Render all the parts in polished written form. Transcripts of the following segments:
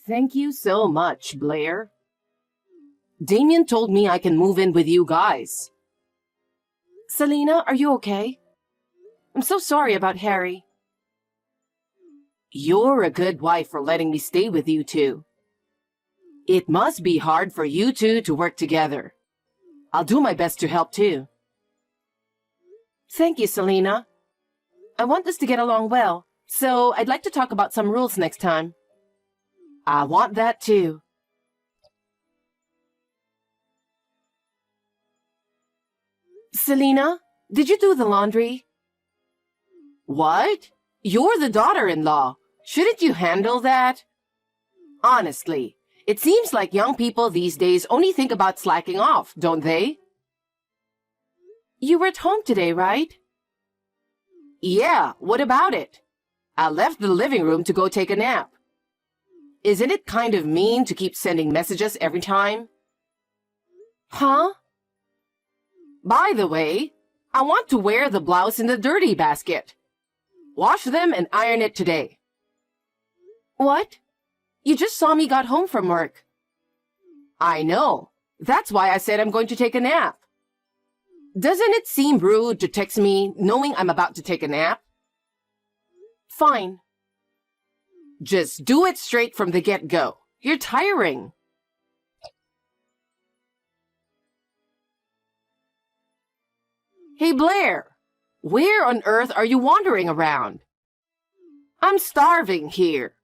Thank you so much, Blair. Damien told me I can move in with you guys. Selena, are you okay? I'm so sorry about Harry. You're a good wife for letting me stay with you two. It must be hard for you two to work together. I'll do my best to help too. Thank you, Selena. I want us to get along well, so I'd like to talk about some rules next time. I want that too. Selena, did you do the laundry? What? You're the daughter-in-law. Shouldn't you handle that? Honestly, it seems like young people these days only think about slacking off, don't they? You were at home today, right? Yeah, what about it? I left the living room to go take a nap. Isn't it kind of mean to keep sending messages every time? Huh? By the way, I want to wear the blouse in the dirty basket. Wash them and iron it today. What? You just saw me got home from work. I know. That's why I said I'm going to take a nap. Doesn't it seem rude to text me knowing I'm about to take a nap? Fine. Just do it straight from the get-go. You're tiring. Hey, Blair. Where on earth are you wandering around? I'm starving here.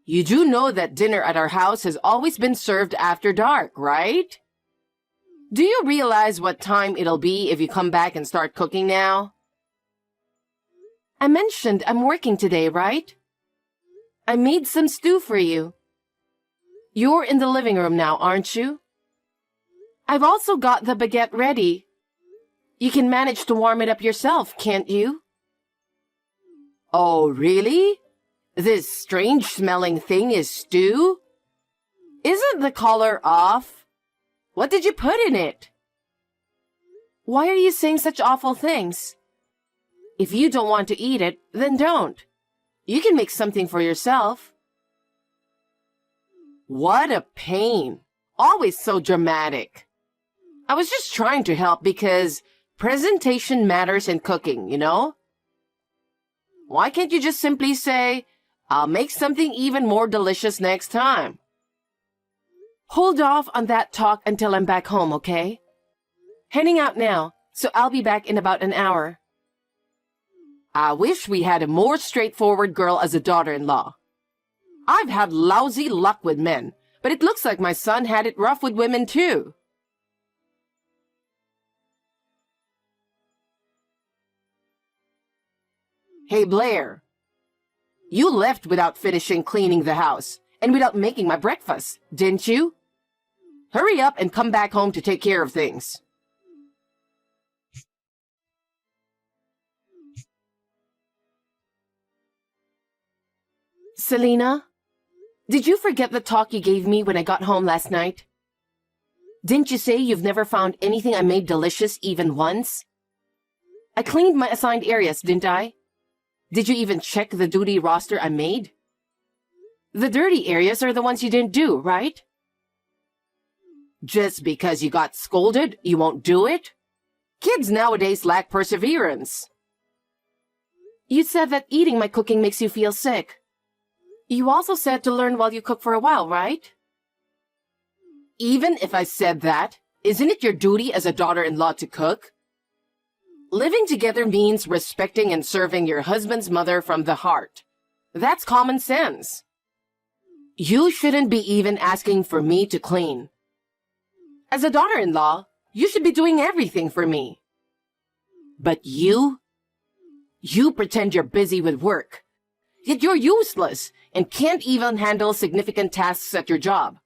You do know that dinner at our house has always been served after dark, right? Do you realize what time it'll be if you come back and start cooking now? I mentioned I'm working today, right? I made some stew for you. You're in the living room now, aren't you? I've also got the baguette ready. You can manage to warm it up yourself, can't you? Oh, really? This strange-smelling thing is stew? Isn't the color off? What did you put in it? Why are you saying such awful things? If you don't want to eat it, then don't. You can make something for yourself. What a pain. Always so dramatic. I was just trying to help because presentation matters in cooking, you know? Why can't you just simply say, I'll make something even more delicious next time? Hold off on that talk until I'm back home, okay? Heading out now, so I'll be back in about an hour. I wish we had a more straightforward girl as a daughter-in-law. I've had lousy luck with men, but it looks like my son had it rough with women too. Hey, Blair. You left without finishing cleaning the house and without making my breakfast, didn't you? Hurry up and come back home to take care of things. Selena, did you forget the talk you gave me when I got home last night? Didn't you say you've never found anything I made delicious even once? I cleaned my assigned areas, didn't I? Did you even check the duty roster I made? The dirty areas are the ones you didn't do, right? Just because you got scolded, you won't do it? Kids nowadays lack perseverance. You said that eating my cooking makes you feel sick. You also said to learn while you cook for a while, right? Even if I said that, isn't it your duty as a daughter-in-law to cook? Living together means respecting and serving your husband's mother from the heart. That's common sense. You shouldn't be even asking for me to clean. As a daughter-in-law, you should be doing everything for me. But you pretend you're busy with work. Yet you're useless and can't even handle significant tasks at your job.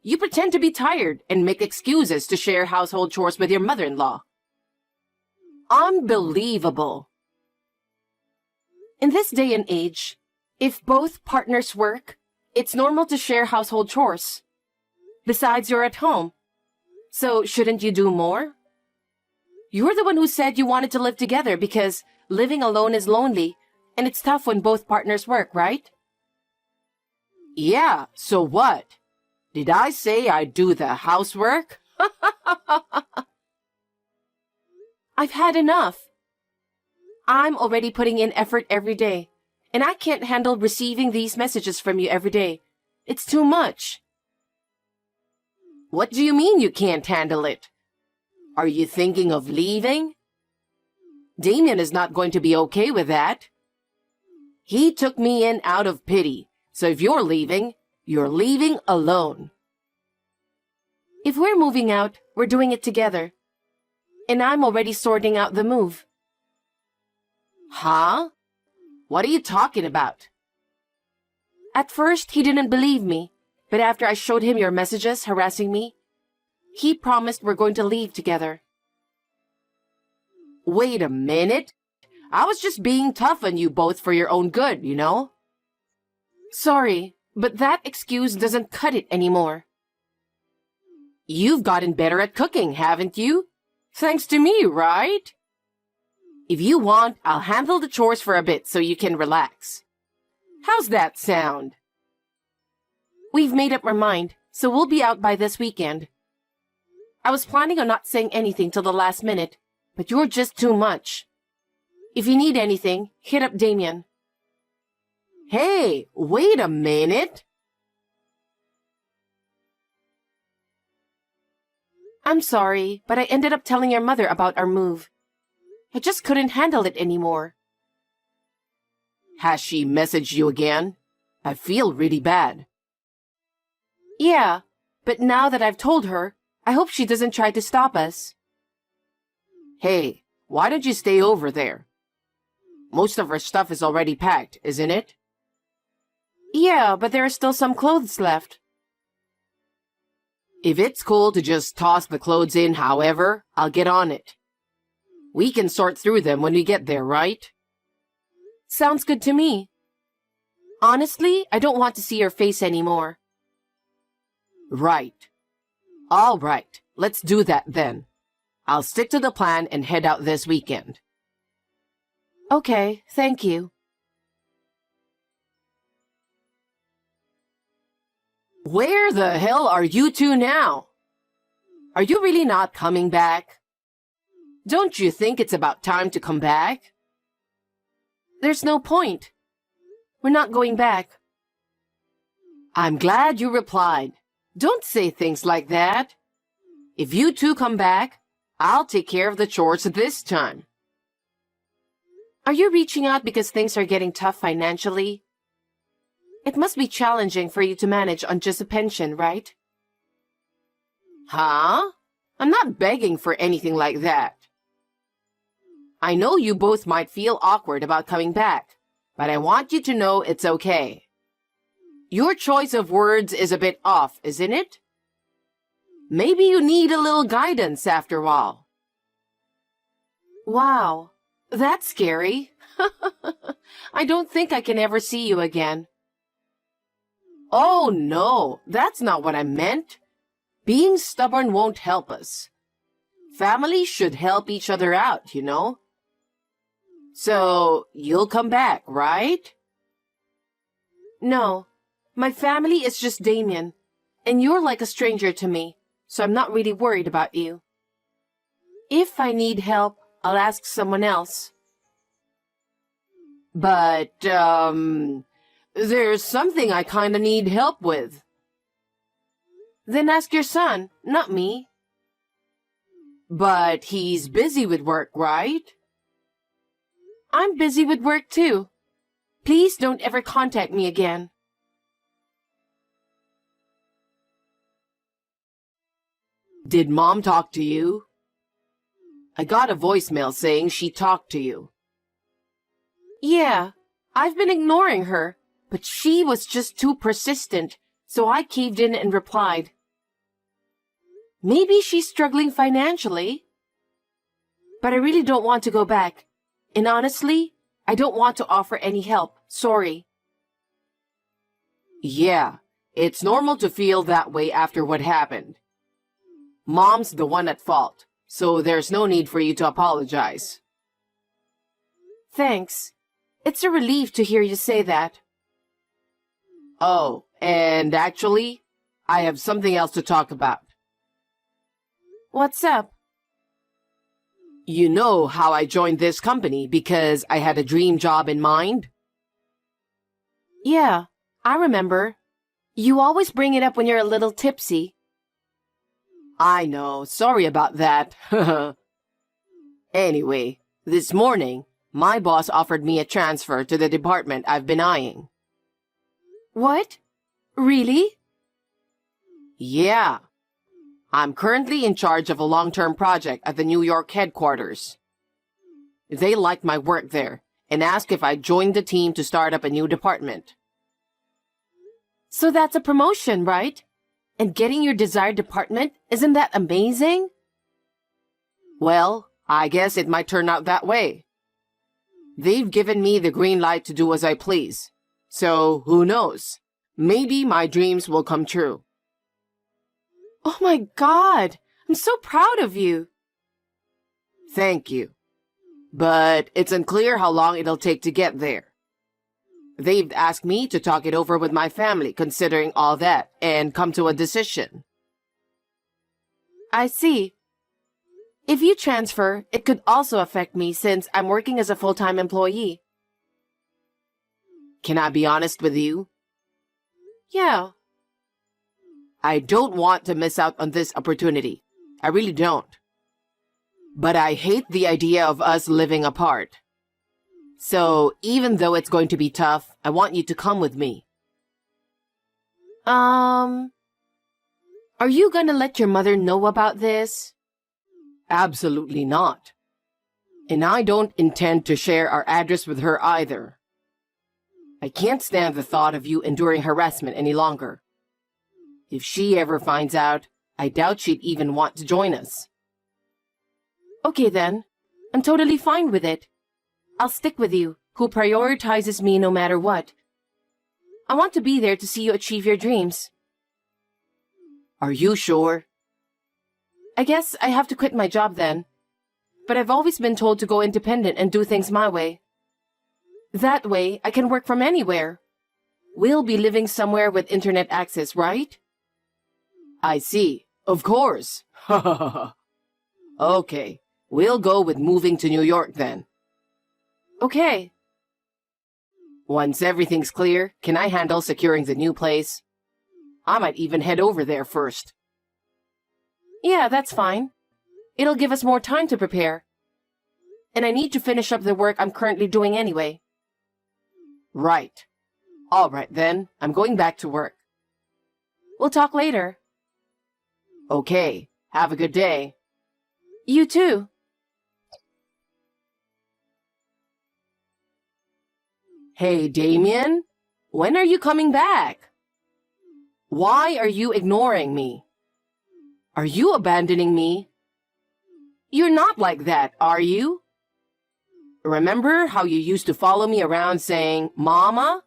You pretend to be tired and make excuses to share household chores with your mother-in-law. Unbelievable. In this day and age, if both partners work, it's normal to share household chores. Besides, you're at home. So shouldn't you do more? You're the one who said you wanted to live together because living alone is lonely, and it's tough when both partners work, right? Yeah, so what? Did I say I'd do the housework? I've had enough. I'm already putting in effort every day, and I can't handle receiving these messages from you every day. It's too much. What do you mean you can't handle it? Are you thinking of leaving? Damien is not going to be okay with that. He took me in out of pity, so if you're leaving alone. If we're moving out, we're doing it together. And I'm already sorting out the move. Huh? What are you talking about? At first, he didn't believe me, but after I showed him your messages harassing me, he promised we're going to leave together. Wait a minute. I was just being tough on you both for your own good, you know? Sorry, but that excuse doesn't cut it anymore. You've gotten better at cooking, haven't you? Thanks to me, right? If you want, I'll handle the chores for a bit so you can relax. How's that sound? We've made up our mind, so we'll be out by this weekend. I was planning on not saying anything till the last minute, but you're just too much. If you need anything, hit up Damien. Hey, wait a minute. I'm sorry, but I ended up telling your mother about our move. I just couldn't handle it anymore. Has she messaged you again? I feel really bad. Yeah, but now that I've told her, I hope she doesn't try to stop us. Hey, why don't you stay over there? Most of our stuff is already packed, isn't it? Yeah, but there are still some clothes left. If it's cool to just toss the clothes in, however, I'll get on it. We can sort through them when we get there, right? Sounds good to me. Honestly, I don't want to see your face anymore. Right. All right, let's do that then. I'll stick to the plan and head out this weekend. Okay, thank you. Where the hell are you two now? Are you really not coming back? Don't you think it's about time to come back? There's no point. We're not going back. I'm glad you replied. Don't say things like that. If you two come back, I'll take care of the chores this time. Are you reaching out because things are getting tough financially? It must be challenging for you to manage on just a pension, right? Huh? I'm not begging for anything like that. I know you both might feel awkward about coming back, but I want you to know it's okay. Your choice of words is a bit off, isn't it? Maybe you need a little guidance after all. Wow, that's scary. I don't think I can ever see you again. Oh no, that's not what I meant. Being stubborn won't help us. Families should help each other out, you know? So, you'll come back, right? No, my family is just Damien, and you're like a stranger to me, so I'm not really worried about you. If I need help, I'll ask someone else. But, there's something I kinda need help with. Then ask your son, not me. But he's busy with work, right? I'm busy with work too. Please don't ever contact me again. Did Mom talk to you? I got a voicemail saying she talked to you. Yeah, I've been ignoring her, but she was just too persistent, so I caved in and replied. Maybe she's struggling financially. But I really don't want to go back. And honestly, I don't want to offer any help. Sorry. Yeah, it's normal to feel that way after what happened. Mom's the one at fault, so there's no need for you to apologize. Thanks. It's a relief to hear you say that. Oh, and actually, I have something else to talk about. What's up? You know how I joined this company because I had a dream job in mind? Yeah, I remember. You always bring it up when you're a little tipsy. I know, sorry about that. Anyway, this morning, my boss offered me a transfer to the department I've been eyeing. What? Really? Yeah. I'm currently in charge of a long-term project at the New York headquarters. They liked my work there and asked if I'd join the team to start up a new department. So that's a promotion, right? And getting your desired department, isn't that amazing? Well, I guess it might turn out that way. They've given me the green light to do as I please. So, who knows? Maybe my dreams will come true. Oh my God! I'm so proud of you! Thank you. But it's unclear how long it'll take to get there. They've asked me to talk it over with my family, considering all that, and come to a decision. I see. If you transfer, it could also affect me since I'm working as a full-time employee. Can I be honest with you? Yeah. I don't want to miss out on this opportunity. I really don't. But I hate the idea of us living apart. So, even though it's going to be tough, I want you to come with me. Are you gonna let your mother know about this? Absolutely not. And I don't intend to share our address with her either. I can't stand the thought of you enduring harassment any longer. If she ever finds out, I doubt she'd even want to join us. Okay then. I'm totally fine with it. I'll stick with you, who prioritizes me no matter what. I want to be there to see you achieve your dreams. Are you sure? I guess I have to quit my job then. But I've always been told to go independent and do things my way. That way, I can work from anywhere. We'll be living somewhere with internet access, right? I see. Of course. Okay, we'll go with moving to New York then. Okay. Once everything's clear, can I handle securing the new place? I might even head over there first. Yeah, that's fine. It'll give us more time to prepare. And I need to finish up the work I'm currently doing anyway. Right. All right then, I'm going back to work. We'll talk later. Okay, have a good day. You too. Hey, Damien, when are you coming back? Why are you ignoring me? Are you abandoning me? You're not like that, are you? Remember how you used to follow me around saying, Mama?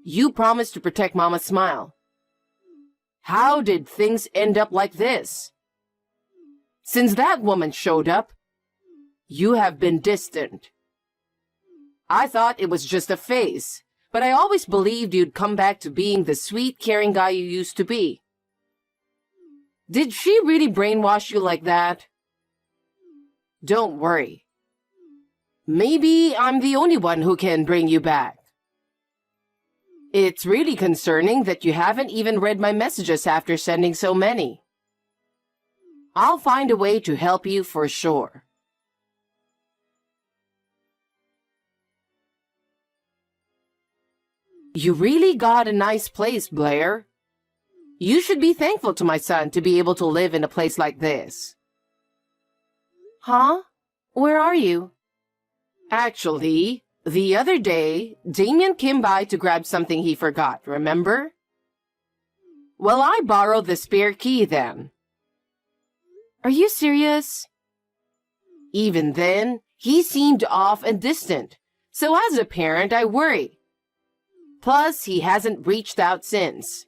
You promised to protect Mama's smile. How did things end up like this? Since that woman showed up, you have been distant. I thought it was just a phase, but I always believed you'd come back to being the sweet, caring guy you used to be. Did she really brainwash you like that? Don't worry. Maybe I'm the only one who can bring you back. It's really concerning that you haven't even read my messages after sending so many. I'll find a way to help you for sure. You really got a nice place, Blair. You should be thankful to my son to be able to live in a place like this. Huh? Where are you? Actually, the other day, Damien came by to grab something he forgot, remember? Well, I borrowed the spare key then. Are you serious? Even then, he seemed off and distant, so as a parent, I worry. Plus, he hasn't reached out since.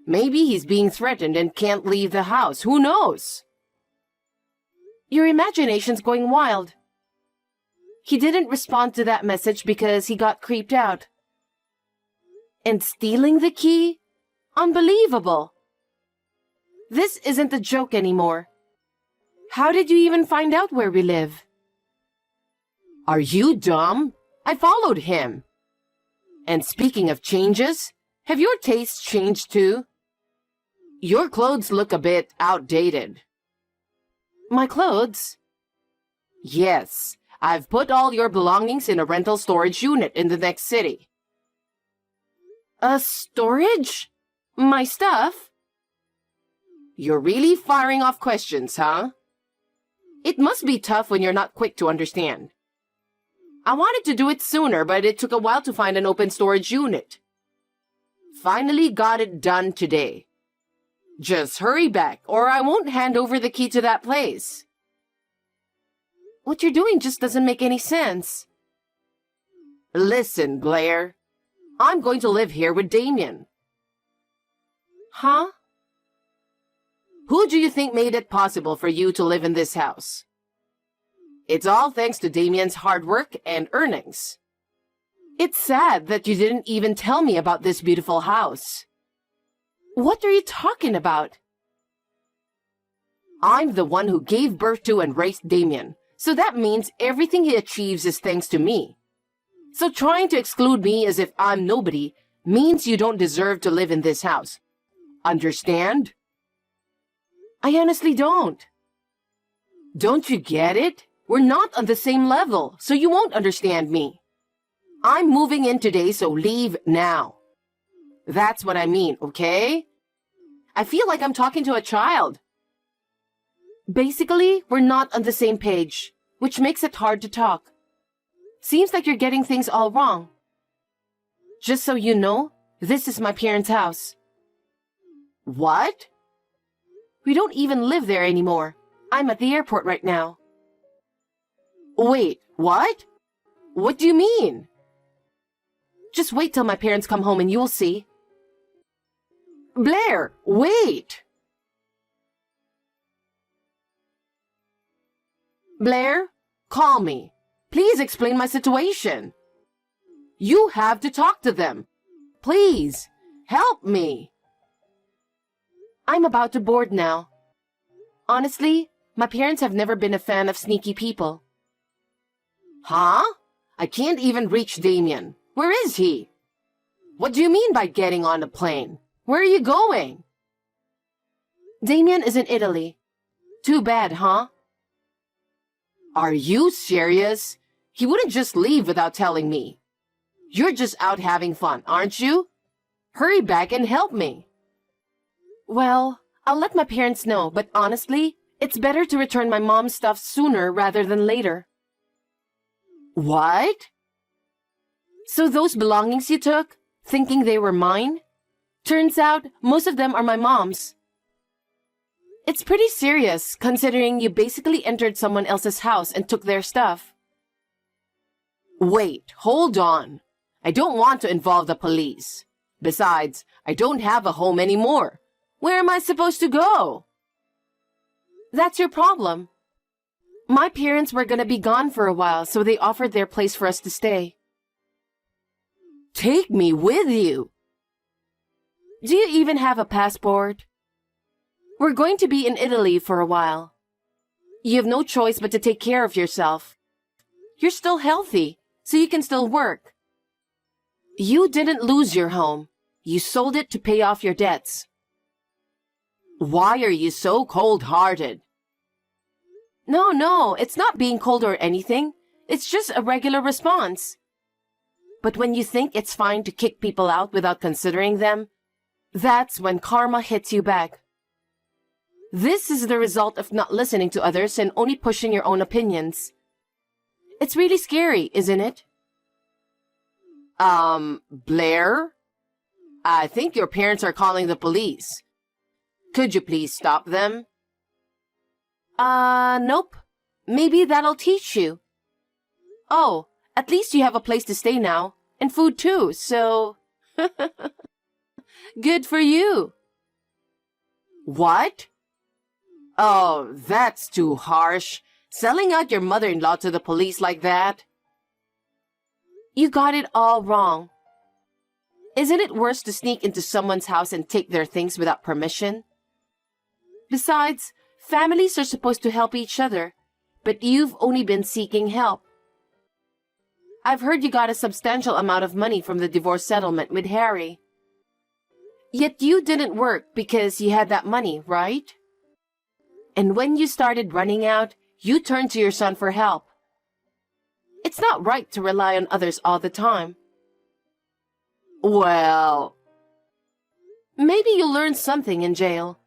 Maybe he's being threatened and can't leave the house. Who knows? Your imagination's going wild. He didn't respond to that message because he got creeped out. And stealing the key? Unbelievable. This isn't a joke anymore. How did you even find out where we live? Are you dumb? I followed him. And speaking of changes, have your tastes changed too? Your clothes look a bit outdated. My clothes? Yes, I've put all your belongings in a rental storage unit in the next city. A storage? My stuff? You're really firing off questions, huh? It must be tough when you're not quick to understand. I wanted to do it sooner, but it took a while to find an open storage unit. Finally got it done today. Just hurry back, or I won't hand over the key to that place. What you're doing just doesn't make any sense. Listen, Blair. I'm going to live here with Damien. Huh? Who do you think made it possible for you to live in this house? It's all thanks to Damien's hard work and earnings. It's sad that you didn't even tell me about this beautiful house. What are you talking about? I'm the one who gave birth to and raised Damien, so that means everything he achieves is thanks to me. So trying to exclude me as if I'm nobody means you don't deserve to live in this house. Understand? I honestly don't. Don't you get it? We're not on the same level, so you won't understand me. I'm moving in today, so leave now. That's what I mean, okay? I feel like I'm talking to a child. Basically, we're not on the same page, which makes it hard to talk. Seems like you're getting things all wrong. Just so you know, this is my parents' house. What? We don't even live there anymore. I'm at the airport right now. Wait, what? What do you mean? Just wait till my parents come home and you'll see. Blair, wait! Blair, call me. Please explain my situation. You have to talk to them. Please, help me. I'm about to board now. Honestly, my parents have never been a fan of sneaky people. Huh? I can't even reach Damien. Where is he? What do you mean by getting on a plane? Where are you going? Damien is in Italy. Too bad, huh? Are you serious? He wouldn't just leave without telling me. You're just out having fun, aren't you? Hurry back and help me. Well, I'll let my parents know, but honestly, it's better to return my mom's stuff sooner rather than later. What? So those belongings you took, thinking they were mine? Turns out, most of them are my mom's. It's pretty serious, considering you basically entered someone else's house and took their stuff. Wait, hold on. I don't want to involve the police. Besides, I don't have a home anymore. Where am I supposed to go? That's your problem. My parents were gonna be gone for a while, so they offered their place for us to stay. Take me with you. Do you even have a passport? We're going to be in Italy for a while. You have no choice but to take care of yourself. You're still healthy, so you can still work. You didn't lose your home. You sold it to pay off your debts. Why are you so cold-hearted? No, it's not being cold or anything. It's just a regular response. But when you think it's fine to kick people out without considering them, that's when karma hits you back. This is the result of not listening to others and only pushing your own opinions. It's really scary, isn't it? Blair? I think your parents are calling the police. Could you please stop them? Nope. Maybe that'll teach you. Oh, at least you have a place to stay now. And food too, so... Good for you. What? Oh, that's too harsh. Selling out your mother-in-law to the police like that? You got it all wrong. Isn't it worse to sneak into someone's house and take their things without permission? Besides, families are supposed to help each other, but you've only been seeking help. I've heard you got a substantial amount of money from the divorce settlement with Harry. Yet you didn't work because you had that money, right? And when you started running out, you turned to your son for help. It's not right to rely on others all the time. Well, maybe you'll learn something in jail.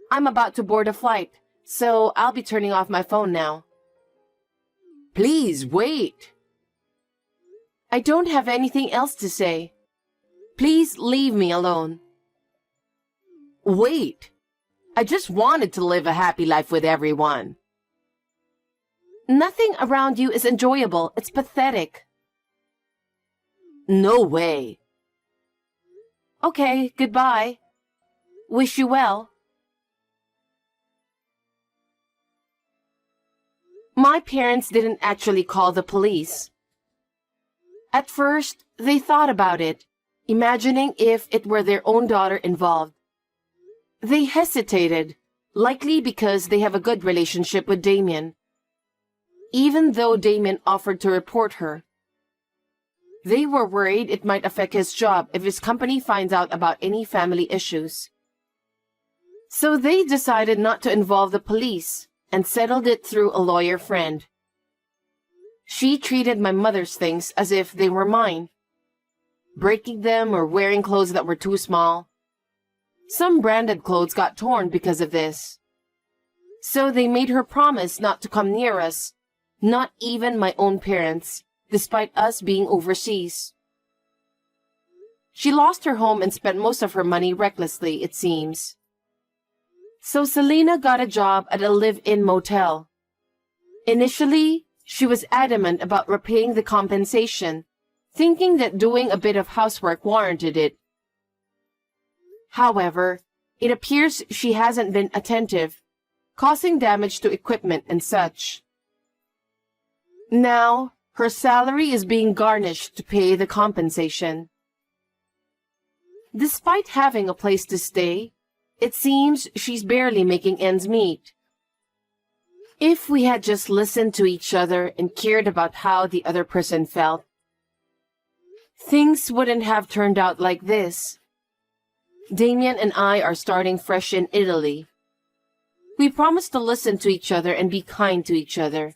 I'm about to board a flight, so I'll be turning off my phone now. please wait. I don't have anything else to say. Please leave me alone. Wait. I just wanted to live a happy life with everyone. Nothing around you is enjoyable. It's pathetic. No way. Okay, goodbye. Wish you well. My parents didn't actually call the police. At first, they thought about it, imagining if it were their own daughter involved. They hesitated, likely because they have a good relationship with Damien, even though Damien offered to report her. They were worried it might affect his job if his company finds out about any family issues. So they decided not to involve the police and settled it through a lawyer friend. She treated my mother's things as if they were mine, breaking them or wearing clothes that were too small. Some branded clothes got torn because of this. So they made her promise not to come near us, not even my own parents, despite us being overseas. She lost her home and spent most of her money recklessly, it seems. So Selena got a job at a live-in motel. Initially, she was adamant about repaying the compensation, thinking that doing a bit of housework warranted it. However, it appears she hasn't been attentive, causing damage to equipment and such. Now, her salary is being garnished to pay the compensation. Despite having a place to stay, it seems she's barely making ends meet. If we had just listened to each other and cared about how the other person felt, things wouldn't have turned out like this. Damien and I are starting fresh in Italy. We promised to listen to each other and be kind to each other.